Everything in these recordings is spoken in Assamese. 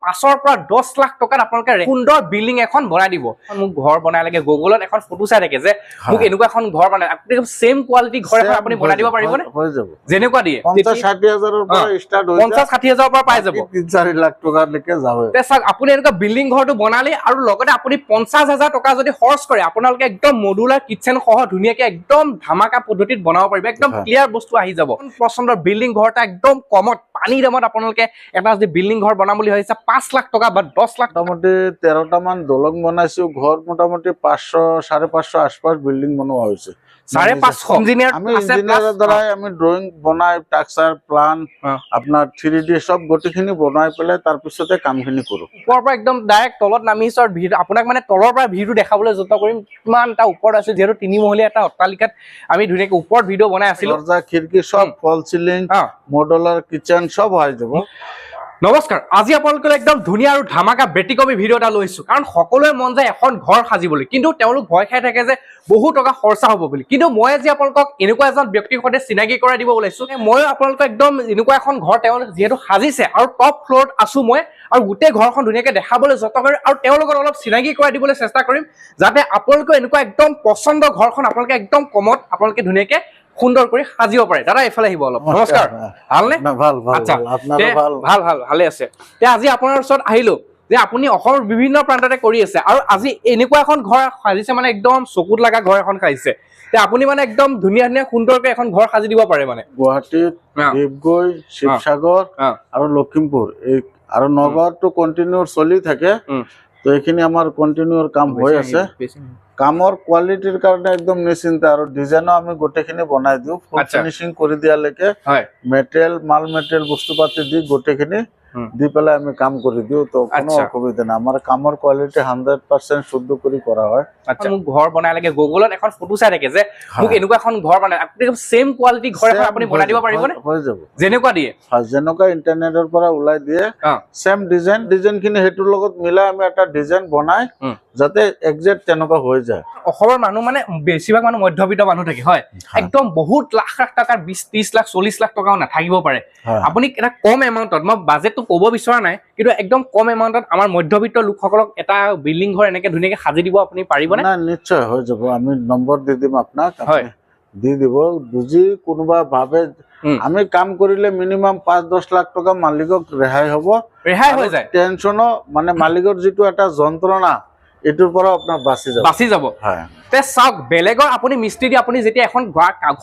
5 পৰা 10 লাখ টকাত আপোনালোকে সুন্দৰ বিল্ডিং এখন বনাই দিব। মোক ঘৰ বনাই লাগে গুগলত এখন ফটো চাই থাকে যে মোক এনেকুৱা এখন ঘৰ বনাই আপুনি সেম কোৱালিটি ঘৰ এখন আপুনি বনাই দিব পাৰিবনে? হৈ যাব যেনেকুৱা দিয়ে 50-60 হাজাৰৰ পৰা ষ্টাৰ্ট হৈ 50-60 হাজাৰৰ পৰা পাই যাব 3-4 লাখ টকা লৈকে যাবে। তে চাওক আপুনি এনেকুৱা বিল্ডিং ঘৰটো বনালে আৰু লগতে আপুনি 50,000 টকা যদি খৰচ কৰে আপোনালোকে একদম মডুলাৰ কিচেন সহ ধুনীয়াকে একদম ধামাকা পদ্ধতিত বনাব পাৰিব। একদম ক্লিয়াৰ বস্তু আহি যাব। পছন্দৰ বিল্ডিং ঘৰ এটা একদম কমত পানী দামত আপোনালোকে এটা যদি বিল্ডিং ঘৰ বনাম বুলি ভাবিছে 5 লাখ টকা বা 10 লাখ মোটামুটি 13টা মান দলং বনাইছো। ঘৰ মোটামুটি 500-550 আশপাশ বিল্ডিং বনোৱা হৈছে। 550 ইঞ্জিনিয়াৰ আমি ইঞ্জিনিয়াৰৰ দ্বাৰাই আমি ড্ৰয়িং বনাই স্ট্ৰাকচাৰ প্লান আপোনাৰ 3D সব গোটেইখিনি বনাই পেলাই তাৰ পিছতে কামখিনি কৰো। ওপৰৰ পৰা একদম ডাইৰেক্ট তলত নামিছো আৰু ভিউ আপোনাক মানে তলৰ পৰা ভিউটো দেখাবলৈ যত্ন কৰিম কিমান এটা ওপৰত আছে যিহেতু 3 মহলীয়া এটা অট্টালিকাত আমি ধুনীয়াকৈ ওপৰত ভিডিঅ' বনাই আছিলো। দৰজা খিৰিকী সব ফল সিলিং মডুলাৰ কিচেন সব হৈ যাব। নমস্কাৰ, আজি আপোনালোকৰ একদম ধুনীয়া আৰু ধামাকা বেটিকমি ভিডিঅ' এটা লৈছো কাৰণ সকলোৱে মন যায় এখন ঘৰ সাজিবলৈ কিন্তু তেওঁলোক ভয় খাই থাকে যে বহু টকা খৰচা হ'ব বুলি। কিন্তু মই আজি আপোনালোকক এনেকুৱা এজন ব্যক্তিৰ সৈতে চিনাকি কৰাই দিব ওলাইছো। মই আপোনালোকক একদম এনেকুৱা এখন ঘৰ তেওঁলোক যিহেতু সাজিছে আৰু টপ ফ্ল'ৰত আছো মই আৰু গোটেই ঘৰখন ধুনীয়াকৈ দেখাবলৈ যত্ন কৰিম আৰু তেওঁলোকৰ অলপ চিনাকি কৰাই দিবলৈ চেষ্টা কৰিম যাতে আপোনালোকে এনেকুৱা একদম পচন্দ ঘৰখন আপোনালোকে একদম কমত আপোনালোকে ধুনীয়াকৈ সুন্দৰ কৰি সাজিব পাৰে। দাদা এইফালে আহিব অলপ। নমস্কাৰ, ভালনে? ভাল ভাল আচ্ছা, আপোনাৰো ভাল ভাল ভালে আছে। তে আজি আপোনাৰ ওচৰত আহিলো যে আপুনি অসমৰ বিভিন্ন প্ৰান্ততে কৰি আছে আৰু আজি এনেকুৱা এখন ঘৰ সাজিছে মানে একদম চকুত লগা ঘৰ এখন সাজিছে। তে আপুনি মানে একদম ধুনীয়া ধুনীয়া সুন্দৰকৈ এখন ঘৰ সাজি দিব পাৰে মানে। গুৱাহাটীত দেৱগৈ শিৱসাগৰ আৰু লখিমপুৰ আৰু নগাঁৱতো কন্টিনিউ চলি থাকে। তো এইখিনি আমাৰ কন্টিনিউৰ কাম হৈ আছে। কামৰ কোৱালিটিৰ কাৰণে একদম নিশ্চিন্ত আৰু ডিজাইনো আমি গোটেইখিনি বনাই দিওঁ ফুল ফিনিশিং কৰি দিয়ালৈকে মেটেৰিয়েল মাল মেটেৰিয়েল বস্তু পাতি দি গোটেইখিনি দি পেলাই আমি কাম কৰি দিওঁ। তো কোনো অসুবিধা নাই। আমাৰ কামৰ কোৱালিটি 100% শুদ্ধ কৰি কৰা হয়। মোক ঘৰ বনাই লাগে গুগলত এখন ফটো চাই থাকে যে মোক এনেকুৱা এখন ঘৰ বনাই আপুনি সেম কোৱালিটি ঘৰ এখন আপুনি বনাই দিব পাৰিবনে? হৈ যাব যেনেকুৱা দিয়ে যেনেকুৱা ইন্টাৰনেটৰ পৰা ওলাই দিয়ে সেম ডিজাইনখিনি হেতুৰ লগত মিলাই আমি এটা ডিজাইন বনাই যাতে একজেক্ট তেনেকুৱা হৈ যায়। অসমৰ মানুহ মানে বেছিভাগ মানুহ মধ্যবিত্ত মানুহ থাকে হয় একদম বহুত লাখ লাখ টকাৰ 20-30 লাখ 40 লাখ টকাও নাথাকিব পাৰে। আপুনি এটা কম এমাউণ্টত মই বাজেটটো ক'ব বিচৰা নাই কিন্তু একদম কম এমাউণ্টত আমাৰ মধ্যবিত্ত লোকসকলক এটা বিল্ডিং ঘৰ এনেকে ধুনীয়াকে সাজি দিব আপুনি পাৰিবনে? না নিশ্চয় হৈ যাব। আমি নম্বৰ দি দিম আপোনাক দি দিব। বুজি কোনোবা ভাবে আমি কাম কৰিলে মিনিমাম 5-10 লাখ টকা মালিকক ৰেহাই হ'ব। ৰেহাই হৈ যায়। টেনচনো মানে মালিকৰ যিটো এটা যন্ত্ৰণা এটোৰ পৰা আপোনাৰ বাচি যাব। হয় তে চাওক বেলেগৰ আপুনি মিস্ত্ৰী দি আপুনি যেতিয়া এখন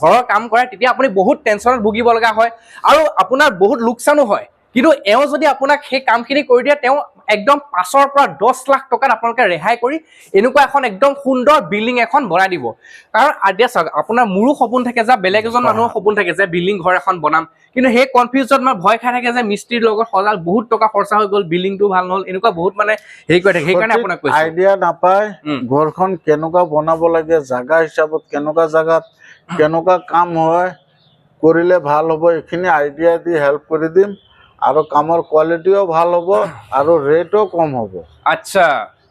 ঘৰৰ কাম কৰে তেতিয়া আপুনি বহুত টেনচনত ভুগিব লগা হয় আৰু আপোনাৰ বহুত লোকচানো হয়। কিন্তু এওঁ যদি আপোনাক সেই কামখিনি কৰি দিয়ে তেওঁ একদম 5 পৰা 10 লাখ টকাত আপোনালোকে ৰেহাই কৰি এনেকুৱা এখন একদম সুন্দৰ বিল্ডিং এখন বনাই দিব। কাৰণ এতিয়া চাওক আপোনাৰ মোৰো সপোন থাকে যে বেলেগ এজন মানুহৰ সপোন থাকে যে বিল্ডিং ঘৰ এখন বনাম কিন্তু সেই কনফিউজত মই ভয় খাই থাকে যে মিস্ত্ৰীৰ লগত সজাল বহুত টকা খৰচা হৈ গ'ল বিল্ডিংটো ভাল নহ'ল এনেকুৱা বহুত মানে হেৰি কৰি থাকে। সেইকাৰণে আপোনাক কৈছো আইডিয়া নাপায় ঘৰখন কেনেকুৱা বনাব লাগে জাগা হিচাপত কেনেকুৱা জাগাত কেনেকুৱা কাম হয় কৰিলে ভাল হ'ব এইখিনি আইডিয়া দি হেল্প কৰি দিম আৰু কামৰ কোৱালিটিও ভাল হ'ব আৰু ৰেটও কম হ'ব। আচ্ছা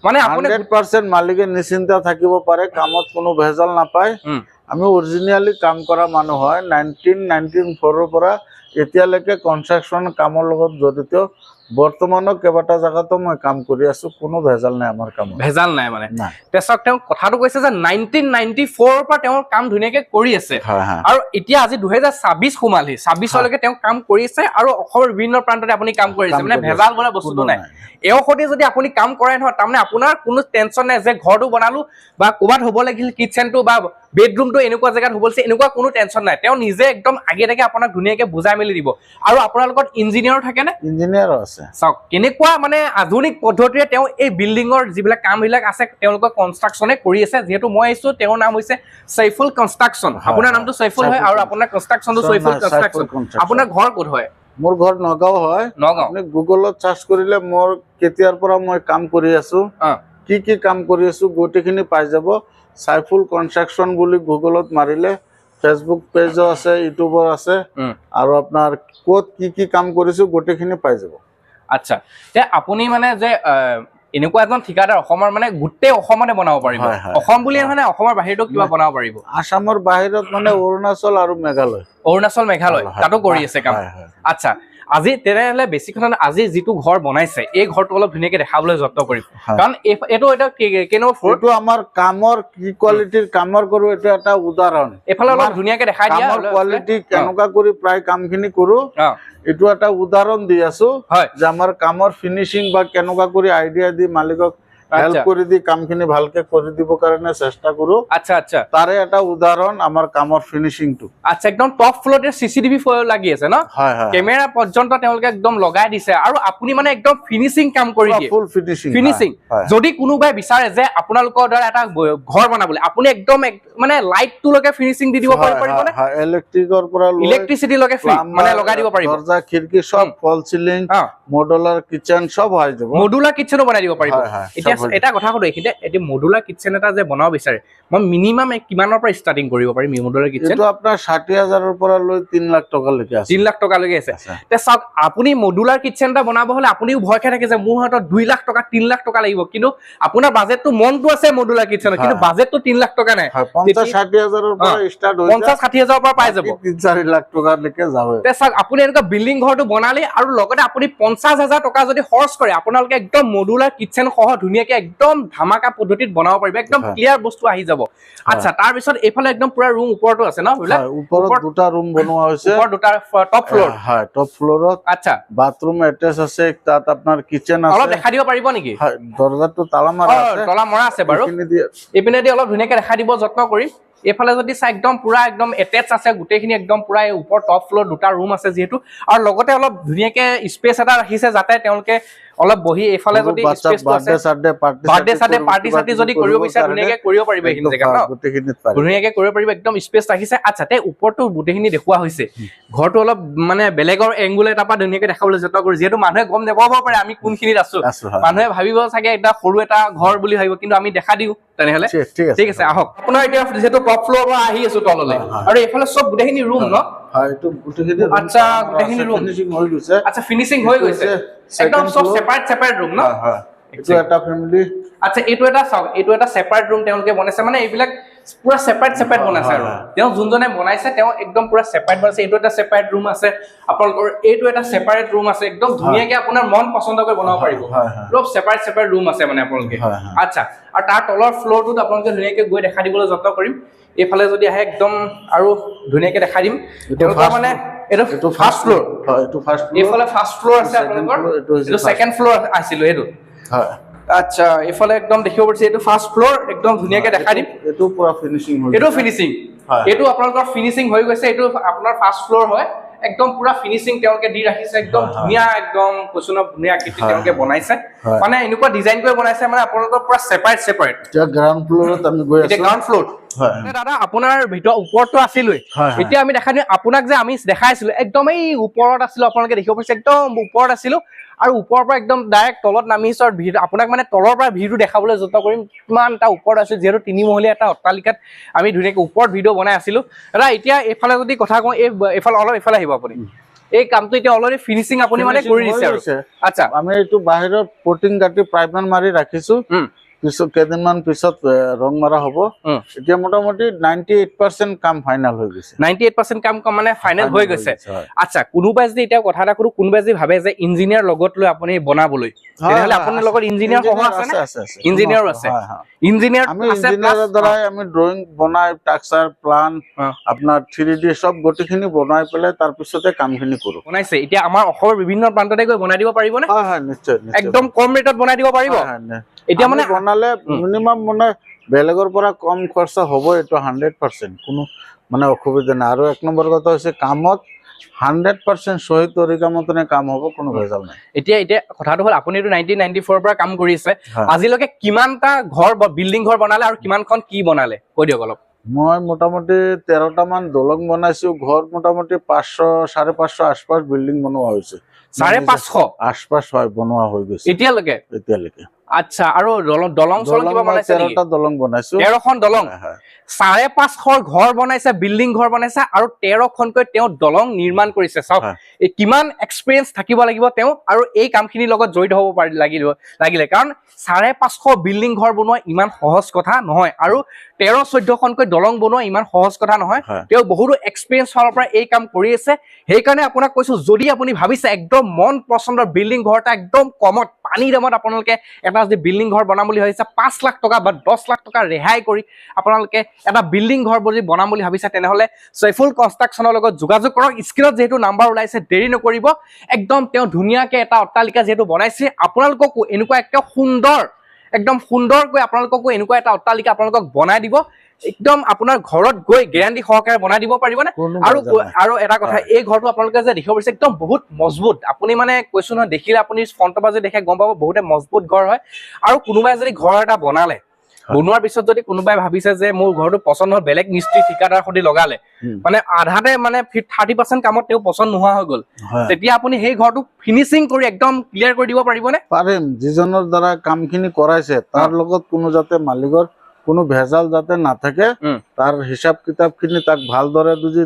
মানে 100% মালিকে নিশ্চিন্ত থাকিব পাৰে কামত কোনো ভেজাল নাপায়। আমি অৰিজিনালি কাম কৰা মানুহ হয় 1994 পৰা এতিয়ালৈকে কনষ্ট্ৰাকচন কামৰ লগত জড়িত। বৰ্তমানো কেইবাটা জায়গাতো মই কাম কৰি আছো কোনো ভেজাল নাই আমাৰ কামত। ভেজাল নাই মানে তেছক তেওঁ কথাটো কৈছে যে 1994 পৰা তেওঁৰ কাম ধুনীয়াকৈ কৰি আছে আৰু এতিয়া আজি 2026 সোমালি 26 লৈকে তেওঁ কাম কৰিছে আৰু অসমৰ বিভিন্ন প্ৰান্ততে আপুনি কাম কৰিছে মানে ভেজাল বোলা বস্তুটো নাই। এও সৈতে যদি আপুনি কাম কৰে নহয় তাৰমানে আপোনাৰ কোনো টেনচন নাই যে ঘৰটো বনালো বা ক'ৰবাত হ'ব লাগিল কিচেনটো বা বেডৰুমটো এনেকুৱা জেগাত হ'ব লাগিছে এনেকুৱা কোনো টেনচন নাই। তেওঁ নিজে একদম আগে তাকে আপোনাক ধুনীয়াকৈ বুজাই মেলি দিব আৰু আপোনাৰ লগত ইঞ্জিনিয়াৰো থাকে নে? ইঞ্জিনিয়াৰো আছে। চাওক কেনেকুৱা মানে আধুনিক পদ্ধতিৰে তেওঁ এই বিল্ডিঙৰ যিবিলাক কামবিলাক আছে তেওঁলোকৰ কনষ্ট্ৰাকশ্যনে কৰি আছে। যিহেতু মই আহিছো তেওঁৰ নাম হৈছে সৈফুল কনষ্ট্ৰাকশ্যন। আপোনাৰ নামটো সৈফুল হয় আৰু আপোনাৰ কনষ্ট্ৰাকশ্যনটো সৈফুল কনষ্ট্ৰাকশ্যন। আপোনাৰ ঘৰ ক'ত হয়? মোৰ ঘৰ নগাঁও হয়। নগাঁও আপুনি গুগলত চাৰ্চ কৰিলে মোৰ কেতিয়াৰ পৰা মই কাম কৰি আছো কি কাম কৰি আছো গোটেইখিনি পাই যাব। সৈফুল কনষ্ট্ৰাকশ্যন বুলি গুগলত মাৰিলে ফেচবুক পেজো আছে ইউটিউবৰ আছে আৰু আপোনাৰ ক'ত কি কাম কৰিছো গোটেইখিনি পাই যাব। আচ্ছা তে আপুনি মানে যে এনেকুৱা এজন ঠিকাদাৰ অসমৰ মানে গোটেই অসমতে বনাব পাৰিব। অসম বুলি মানে অসমৰ বাহিৰতো কিবা বনাব পাৰিব? আসামৰ বাহিৰত মানে অৰুণাচল আৰু মেঘালয় তাতো কৰি আছে কাম। আচ্ছা আজি তেনেহ'লে বেছি কথা নহয়, আজি যিটো ঘৰ বনাইছে এই ঘৰটো অলপ ধুনীয়াকে দেখাবলৈ যত্ন কৰিম কাৰণ এইটো এটা কেনেকুৱা ফ্ল'ৰ এইটো আমাৰ কামৰ কি কোৱালিটিৰ কামৰ কৰো এইটো এটা উদাহৰণ এইফালে অলপ ধুনীয়াকে দেখাই দিয়া কামৰ কোৱালিটি কেনেকুৱা কৰি প্ৰায় কামখিনি কৰো এইটো এটা উদাহৰণ দি আছো যে আমাৰ কামৰ ফিনিশিং বা কেনেকুৱা কৰি আইডিয়া দি মালিকক হেল্প কৰি দি কামখিনি ভালকে কৰি দিব কাৰণে চেষ্টা কৰো আচ্ছা আচ্ছা তাৰে এটা উদাহৰণ আমাৰ কামৰ ফিনিশিংটো আচ্ছা একদম টপ ফ্ল'ৰতে চিচিটিভি লাগি আছে ন কেমেৰা পৰ্যন্ত তেওঁলোকে একদম লগাই দিছে আৰু আপুনি মানে একদম ফিনিশিং কাম কৰি দিয়ে ফুল ফিনিশিং যদি কোনোবাই বিচাৰে যে আপোনালোকৰ দ্বাৰা এটা ঘৰ বনাবলৈ আপুনি একদম মানে লাইটটোলৈকে ফিনিশিং দি দিব পাৰিবনে ইলেক্ট্ৰিকৰ পৰা ইলেক্ট্ৰিচিটি লৈকে মানে লগাই দিব পাৰিব দৰ্জা খিৰিকী সব ফল সিলিং মডুলাৰ কিচেন সব হৈ যাব মডুলাৰ কিচেনো বনাই দিব পাৰিব এতিয়া এটা কথা সুধো এইখিনিতে এটি মডুলাৰ কিচেন এটা যে বনাব বিচাৰে মই মিনিমাম কিমানৰ পৰা ষ্টাৰ্টিং কৰিব পাৰিম মডুলাৰ কিচেন এইটো আপোনাৰ 60000 ৰ পৰা লৈ 3 লাখ টকালৈকে আছে 3 লাখ টকালৈকে আছে তে চাওক আপুনি মডুলাৰ কিচেন এটা বনাব হলে আপুনিও ভয় খাই থাকে যে মোৰ হাতত 2 লাখ টকা 3 লাখ টকা লাগিব কিন্তু আপোনাৰ বাজেটটো মনটো আছে মডুলাৰ কিচেনৰ কিন্তু বাজেটটো 3 লাখ টকা নাই 50-60000 ৰ পৰা ষ্টাৰ্ট হৈ 50-60000 ৰ পৰা পাই যাব 3-4 লাখ টকালৈকে যাব তে চাওক আপুনি এনেকুৱা বিল্ডিং ঘৰটো বনালে আৰু লগতে আপুনি 50000 টকা যদি খৰচ কৰে আপোনালোকে একদম মডুলাৰ কিচেন সহ ধুনীয়াকে একদম ধামাকা পদ্ধতিত বনাব পাৰিব একদম ক্লিয়াৰ বস্তু আহি যাব আচ্ছা তাৰ পিছত এইফালে একদম পুৰা ৰুম ওপৰটো আছে ন বুলা ওপৰত দুটা ৰুম বনোৱা হৈছে ওপৰ দুটা টপ ফ্লোৰ হয় টপ ফ্লোৰত আচ্ছা বাথৰুম এটাচ আছে তাত আপোনাৰ কিচেন আছে অলপ দেখা দিব পাৰিব নেকি দৰজাটো তালা মাৰা আছে তলা মৰা আছে বাৰু এইপিনে দি অলপ ধুনীয়াকে দেখা দিব যত্ন কৰি এইফালে যদি চাই একদম পুৰা একদম এটেচ আছে গোটেইখিনি একদম পুৰা ওপৰ টপ ফ্লোৰ দুটা ৰুম আছে যিহেতু আৰু লগতে অলপ ধুনীয়াকে স্পেচ এটা ৰাখিছে যাতে তেওঁলোকে অলপ বহি এইফালে যদি স্পেচটো আছে বাৰ্থডে পাৰ্টি সাটি যদি কৰিব বিচাৰে ধুনীয়াকে কৰিব পাৰিব এইখিনি জেগা ন গোটেইখিনিত পাৰিব ধুনীয়াকে কৰিব পাৰিব একদম স্পেচ ৰাখিছে আচ্ছা তে ওপৰটো গোটেইখিনি দেখুওৱা হৈছে ঘৰটো অলপ মানে বেলেগৰ এংগুল এটাৰ পৰা ধুনীয়াকে দেখাবলৈ যত্ন কৰি যিহেতু মানুহে গম নাপাব পাৰে আমি কোনখিনিত আছো মানুহে ভাবিব চাগে এটা সৰু এটা ঘৰ বুলি ভাবিব কিন্তু আমি দেখা দিও তেনেহলে ঠিক আছে আহক আপোনাৰ এতিয়া যেহেতু টপ ফ্লোৰ পৰা আহি আছো তললৈ আৰু এইফালে সব গোটেইখিনি ৰুম ন এইটো গোটেইখিনি আচ্ছা গোটেইখিনি ৰুম ফিনিশিং হৈ গৈছে আচ্ছা ফিনিশিং হৈ গৈছে একদম সব সেপাৰেট ৰুম ন এইটো এটা ফ্যামিলি আচ্ছা এইটো এটা চাওক এইটো এটা সেপাৰেট ৰুম তেওঁলোকে বনাইছে মানে এইবিলাক পুৰা সেপাৰেট বনাইছে আৰু তেওঁ যোনজনে বনাইছে তেওঁ একদম পুৰা সেপাৰেট বনাইছে এইটো এটা সেপাৰেট ৰুম আছে আপোনালোকৰ এইটো এটা সেপাৰেট ৰুম আছে একদম ধুনীয়াকে আপোনাৰ মন পছন্দ কৰি বনাব পাৰিব অলপ সেপাৰেট ৰুম আছে মানে আপোনালোকে আচ্ছা আৰু তাৰ তলৰ ফ্লোৰটোত আপোনালোকে ধুনীয়াকে গৈ দেখা দিবলৈ যত্ন কৰিম এইফালে যদি আহে একদম আৰু ধুনীয়াকে দেখা দিম তেওঁলোকৰ মানে এইটো ফাৰ্ষ্ট ফ্লোৰ হয় এইটো ফাৰ্ষ্ট ফ্লোৰ এইফালে ফাৰ্ষ্ট ফ্লোৰ আছে আপোনালোকৰ এইটো সেকেন্ড ফ্লোৰ আছিল এইটো হয় আচ্ছা এইফালে একদম দেখিব পাৰিছে এইটো ফাৰ্ষ্ট ফ্লোৰ একদম ধুনীয়াকে দেখা দিম এইটো পুৰা ফিনিশিং হৈ এইটো ফিনিশিং এইটো আপোনালোকৰ ফিনিশিং হৈ গৈছে এইটো আপোনাৰ ফাৰ্ষ্ট ফ্লোৰ হয় একদম পুৰা ফিনিশিং তেওঁলোকে দি ৰাখিছে একদম ধুনীয়া একদম কোচনৰ ধুনীয়া আকৃতি তেওঁলোকে বনাইছে মানে এনেকুৱা ডিজাইন কৰি বনাইছে মানে আপোনালোকৰ পুৰা সেপাৰেট এতিয়া গ্ৰাউণ্ড ফ্লোৰত আমি গৈ আছো এতিয়া গ্ৰাউণ্ড ফ্লোৰ দাদা আপোনাৰ ভিতৰ ওপৰতো আছিলই এতিয়া আমি দেখা দিওঁ আপোনাক যে আমি দেখাইছিলো একদম এই ওপৰত আছিলো আপোনালোকে দেখিব পাৰিছে একদম ওপৰত আছিলো আৰু ওপৰৰ পৰা একদম ডাইৰেক্ট তলত নামি আহিছো আৰু আপোনাক মানে তলৰ পৰা ভিউটো দেখাবলৈ যত্ন কৰিম কিমান এটা ওপৰত আছে যিহেতু 3 মহলীয়া এটা অট্টালিকাত আমি ধুনীয়াকৈ ওপৰত ভিডিঅ' বনাই আছিলো দাদা এতিয়া এইফালে যদি কথা কওঁ এইফালে অলপ এইফালে আহিব আপুনি এই কামটো এতিয়া অলৰেডি ফিনিশিং আপুনি মানে কৰি দিছে আৰু আচ্ছা আমি এইটো বাহিৰত পটিং কাটি প্ৰাইমাৰ মাৰি ৰাখিছো পিছত কেইদিনমান পিছত ৰং মাৰা হ'ব এতিয়া মোটামুটি 98% কাম ফাইনাল হৈ গৈছে 98% কাম মানে ফাইনাল হৈ গৈছে আচ্ছা কোনোবাই যদি এতিয়া কথা এটা কৰো কোনোবাই যদি ভাবে যে ইঞ্জিনিয়াৰ লগত লৈ আপুনি বনাবলৈ তেনেহলে আপোনাৰ লগত ইঞ্জিনিয়াৰ সহ আছে ইঞ্জিনিয়াৰ আছে ইঞ্জিনিয়াৰ আমি ইঞ্জিনিয়াৰৰ দ্বাৰা আমি ড্ৰয়িং বনাই ষ্ট্ৰাকচাৰ প্লান আপোনাৰ 3D সব গোটেইখিনি বনাই পেলাই তাৰ পিছতে কামখিনি কৰো বনাইছে এতিয়া আমাৰ অসমৰ বিভিন্ন প্ৰান্ততে গৈ বনাই দিব পাৰিব নে হয় নিশ্চয় একদম কম ৰেটত বনাই দিব পাৰিব এতিয়া মানে বনালে মিনিমাম মানে বেলেগৰ পৰা কম খৰচা হ'ব এইটো 100% কোনো মানে অসুবিধা নাই আৰু এক নম্বৰ কথা হৈছে কামত 100% সহি তৰিকা মতে কাম হ'ব কোনো ভেজাল নাই এতিয়া কথাটো হ'ল আপুনিটো 1994 পৰা কাম কৰিছে আজিলৈকে কিমানটা ঘৰ বিল্ডিং ঘৰ বনালে আৰু কিমানখন কি বনালে কৈ দিয়ক অলপ মই মোটামুটি 13টা মান দলং বনাইছো ঘৰ মোটামুটি 500 550 আশপাশ বিল্ডিং বনোৱা হৈছে 550 আশপাশ হয় বনোৱা হৈ গৈছে এতিয়ালৈকে আচ্ছা আৰু দলং চলং কিবা বনাইছে নেকি 13টা দলং বনাইছো 13খন দলং হয় 550 ঘৰ বনাইছে বিল্ডিং ঘৰ বনাইছে আৰু 13খনকৈ তেওঁ দলং নিৰ্মাণ কৰিছে চাওক এই কিমান এক্সপেৰিয়েন্স থাকিব লাগিব তেওঁ আৰু এই কামখিনিৰ লগত জড়িত হ'ব লাগিলে কাৰণ 550 বিল্ডিং ঘৰ বনোৱা ইমান সহজ কথা নহয় আৰু 13-14খনকৈ দলং বনোৱা ইমান সহজ কথা নহয় তেওঁ বহুতো এক্সপেৰিয়েন্স ফালৰ পৰা এই কাম কৰি আছে সেইকাৰণে আপোনাক কৈছো যদি আপুনি ভাবিছে একদম মন পছন্দৰ বিল্ডিং ঘৰ এটা একদম কমত পানী দামত আপোনালোকে এটা যদি বিল্ডিং ঘৰ বনাম বুলি ভাবিছে 5 লাখ টকা বা 10 লাখ টকা ৰেহাই কৰি আপোনালোকে এটা বিল্ডিং ঘৰ যদি বনাম বুলি ভাবিছে তেনেহলে সৈফুল কনষ্ট্ৰাকচনৰ লগত যোগাযোগ কৰক স্ক্ৰিনত যেহেতু নাম্বাৰ ওলাইছে দেৰি নকৰিব একদম তেওঁ ধুনীয়াকে এটা অট্টালিকা যেহেতু বনাইছে আপোনালোককো এনেকুৱা একটা একদম সুন্দৰকৈ আপোনালোককো এনেকুৱা এটা অট্টালিকা আপোনালোকক বনাই দিব একদম আপোনাৰ ঘৰত গৈ গ্যাৰান্টি সহকাৰে বনাই দিব পাৰিবনে আৰু এটা কথা এই ঘৰটো আপোনালোকে যে দেখিব পাৰিছে একদম বহুত মজবুত আপুনি মানে কৈছো নহয় দেখিলে আপুনি ফ্ৰণ্টৰ পৰা যদি দেখে গম পাব বহুতে মজবুত ঘৰ হয় আৰু কোনোবাই যদি ঘৰ এটা বনালে বনোৱাৰ পিছত যদি কোনোবাই ভাবিছে যে মোৰ ঘৰটো পছন্দ হ'ল বেলেগ মিস্ত্ৰী ঠিকাদাৰ সৈতে লগালে মানে আধাতে মানে 30% কামত তেওঁ পছন্দ নোহোৱা হৈ গ'ল তেতিয়া আপুনি সেই ঘৰটো ফিনিশিং কৰি একদম ক্লিয়াৰ কৰি দিব পাৰিবনে পাৰিম যিজনৰ দ্বাৰা কামখিনি কৰাইছে তাৰ লগত কোনো যাতে মালিকৰ কোনো ভেজাল যাতে নাথাকে তাৰ হিসাব কিতাপখিনি তাক ভালদৰে যদি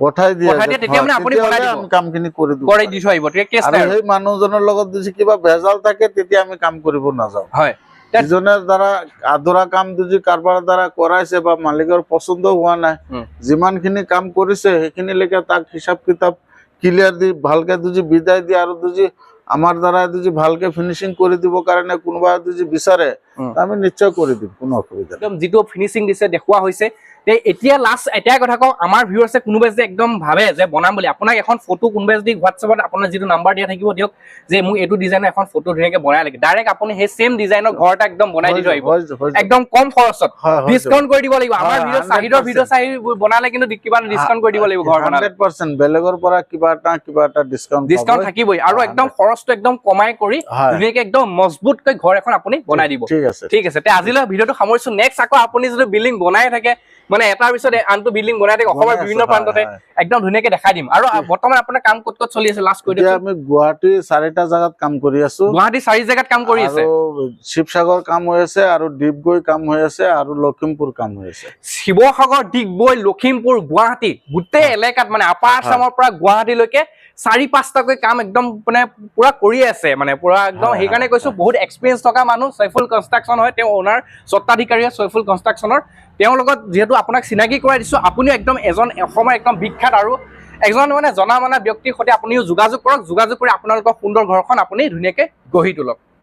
পঠাই দিয়ে তেতিয়া মানে আপুনি বনাই দিব কামখিনি কৰি দি থৈ আহিব তেতিয়া কেছ নাই আৰু সেই মানুহজনৰ লগত যদি কিবা ভেজাল থাকে তেতিয়া আমি কাম কৰিব নাযাওঁ হয় যিজনৰ দ্বাৰা আধৰা কাম যদি কাৰোবাৰ দ্বাৰা কৰাইছে বা মালিকৰ পছন্দ হোৱা নাই যিমানখিনি কাম কৰিছে সেইখিনিলৈকে তাক হিসাব কিতাপ ক্লিয়াৰ দি ভালকে যদি বিদায় দিয়ে আৰু যদি আমাৰ দ্বাৰা যদি ভালকে ফিনিশিং কৰি দিব কাৰণে কোনোবা যদি বিচাৰে আমি নিশ্চয় কৰি দিম কোনো অসুবিধা একদম যেটো ফিনিশিং দিছে দেখুৱা হৈছে এতিয়া লাষ্ট এটাই কথা কওঁ আমাৰ ভিউয়াৰ্সে কোনোবাই যে একদম ভাবে যে বনাম বুলি আপোনাক এখন ফটো কোনোবাই যদি হোৱাটছএপত আপোনাৰ যেটো নাম্বাৰ দিয়া থাকিব দিয়ক যে মোক এটো ডিজাইনৰ এখন ফটো ধুনীয়াকে বনাই লাগে ডাইৰেক্ট আপুনি সেই সেম ডিজাইনৰ ঘৰ এটা একদম বনাই দি থৈ আহিব একদম কম খৰচত ডিসকাউন্ট কৰি দিব লাগিব আমাৰ ভিডিও চাহিদৰ ভিডিও চাই বনালে কিন্তু কিবা ডিসকাউন্ট কৰি দিব লাগিব ঘৰ বনালে 100% বেলেগৰ পৰা কিবা এটা ডিসকাউন্ট থাকিবই আৰু একদম খৰচটো একদম কমাই কৰি ধুনীয়াকে একদম মজবুতকৈ ঘৰ এখন আপুনি বনাই দিব ঠিক আছে তে আজিলৈ ভিডিওটো সামৰিছো নেক্সট আকৌ আপুনি যদি বিল্ডিং বনাই থাকে মানে এটাৰ পিছতে আনটো বিল্ডিং বনাই থাকে অসমৰ বিভিন্ন প্ৰান্ততে একদম ধুনীয়াকে দেখাই দিম আৰু বৰ্তমান আপোনাৰ কাম কত চলি আছে লাষ্ট কৈ দিয়ক আমি গুৱাহাটী 4টা জাগাত কাম কৰি আছো গুৱাহাটী 4 জাগাত কাম কৰি আছে আৰু শিৱসাগৰ কাম হৈ আছে আৰু ডিগবৈ কাম হৈ আছে আৰু লখিমপুৰ কাম হৈ আছে শিৱসাগৰ ডিগবৈ লখিমপুৰ গুৱাহাটী গোটেই এলেকাত মানে আপাৰ আসামৰ পৰা গুৱাহাটীলৈকে 4-5টাকৈ কাম একদম মানে পুৰা কৰি আছে মানে পুৰা একদম সেইকাৰণে কৈছো বহুত এক্সপেৰিয়েন্স থকা মানুহ সৈফুল কনষ্ট্ৰাকচন হয় তেওঁ ওনাৰ স্বত্বাধিকাৰী সৈফুল কনষ্ট্ৰাকচনৰ তেওঁ লগত যেহেতু আপোনাক চিনাকি কৰাই দিছো আপুনি একদম এজন অসমৰ একদম বিখ্যাত আৰু একজন মানে জনা মানা ব্যক্তিৰ সৈতে আপুনিও যোগাযোগ কৰক যোগাযোগ কৰি আপোনালোকৰ সুন্দৰ ঘৰখন আপুনি ধুনীয়াকে গঢ়ি তোলক